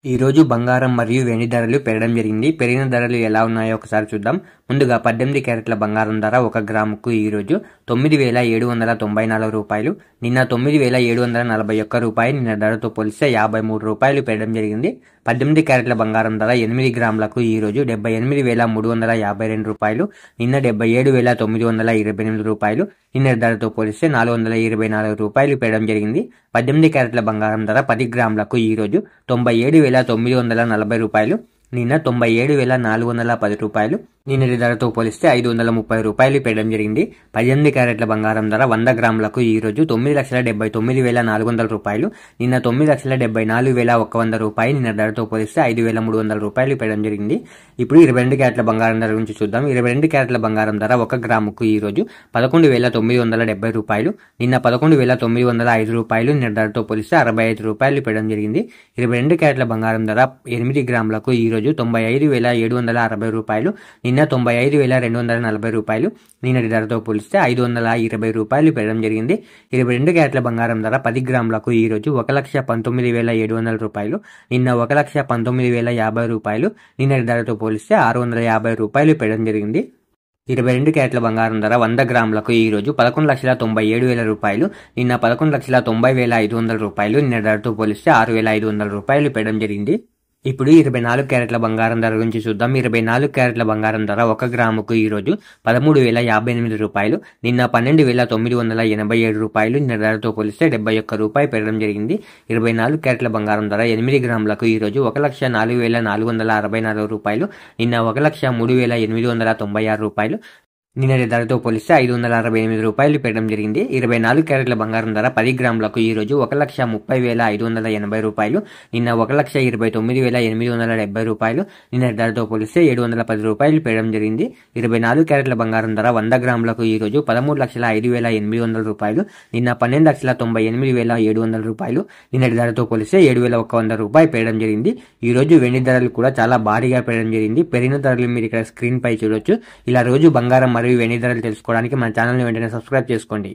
ఈ రోజు బంగారం మరియు వెండి ధరలు పెరగడం జరిగింది. పెరిగిన ధరలు ఎలా ఉన్నాయో ఒకసారి చూద్దాం. ముందుగా 18 క్యారెట్ల బంగారం ధర 1 గ్రాముకు ఈ రోజు 9,794 రూపాయలు. నిన్న 9,741 రూపాయలు. నిన్న ధరతో పోలిస్తే 53 రూపాయలు పెరగడం జరిగింది. 18 క్యారెట్ల బంగారం ధర 8 గ్రాములకు ఈ రోజు 78,352 రూపాయలు. నిన్న 77,928 రూపాయలు. నిన్న ధరతో పోలిస్తే 424 రూపాయలు పెరగడం జరిగింది. 18 క్యారెట్ల బంగారం ధర 10 గ్రాములకు ఈ రోజు 97,940 రూపాయలు. నిన్న 97,410 రూపాయలు. నిన్నటి ధరతో పోలిస్తే 530 రూపాయలు పెరగడం జరిగింది. 18 క్యారెట్ల బంగారం ధర 100 గ్రాములకు ఈ రోజు 9,79,400 రూపాయలు. నిన్న 9,74,100 రూపాయలు. నిన్న ధరతో పోలిస్తే 5,300 రూపాయలు పెరగడం జరిగింది. ఇప్పుడు 22 క్యారెట్ల బంగారం ధర గురించి చూద్దాం. 22 క్యారెట్ల బంగారం ధర 1 గ్రాముకు ఈ రోజు 11,970 రూపాయలు. నిన్న 11,905 రూపాయలు. నిన్న ధరతో పోలిస్తే 65 రూపాయలు పెరగడం జరిగింది. 22 క్యారెట్ల బంగారం ధర 8 గ్రాములకు ఈ రోజు 95,760 రూపాయలు. నిన్న 95,240 రూపాయలు. నిన్నటి ధరతో పోలిస్తే 520 రూపాయలు పెరగడం జరిగింది. 22 క్యారెట్ల బంగారం ధర 10 గ్రాములకు ఈ రోజు 1,19,700 రూపాయలు. నిన్న 1,19,050 రూపాయలు. నిన్నటి ధరతో పోలిస్తే 650 రూపాయలు పెరగడం జరిగింది. 22 క్యారెట్ల బంగారం ధర 100 గ్రాములకు ఈ రోజు 11,97,000 రూపాయలు. నిన్న 11,90,500 రూపాయలు. నిన్న ధరతో పోలిస్తే 6,500 రూపాయలు పెరగడం జరిగింది. ఇప్పుడు 24 క్యారెట్ల బంగారం ధర గురించి చూద్దాం. 24 క్యారెట్ల బంగారం ధర 1 గ్రాముకు ఈ రోజు 13,058 రూపాయలు. నిన్న 12,987 రూపాయలు. నిన్న ధరతో పోలిస్తే 71 రూపాయలు పెరగడం జరిగింది. 24 క్యారెట్ల బంగారం ధర 8 గ్రాములకు ఈ రోజు 1,04,464 రూపాయలు. నిన్న 1,03,896 రూపాయలు. నిన్నటి ధరతో పోలిస్తే 568 రూపాయలు పెరగడం జరిగింది. 24 క్యారెట్ల బంగారం ధర 10 గ్రాములకు ఈ రోజు 1,30,580 రూపాయలు. నిన్న 1,29,870 రూపాయలు. నిన్నటి ధరతో పోలిస్తే 710 రూపాయలు పెరగడం జరిగింది. 24 క్యారెట్ల బంగారం ధర 100 గ్రాములకు ఈ రోజు 13,05,800 రూపాయలు. నిన్న 12,98,700 రూపాయలు. నిన్నటి ధరతో పోలిస్తే 7,100 రూపాయలు పెరగడం జరిగింది. ఈ రోజు వెండి ధరలు కూడా చాలా భారీగా పెరగడం జరిగింది. పెరిగిన ధరలు మీరు ఇక్కడ స్క్రీన్ పై చూడొచ్చు. ఇలా రోజు బంగారం మరియు వెండి ధరలు తెలుసుకోవడానికి మన ఛానల్ని వెంటనే సబ్స్క్రైబ్ చేసుకోండి.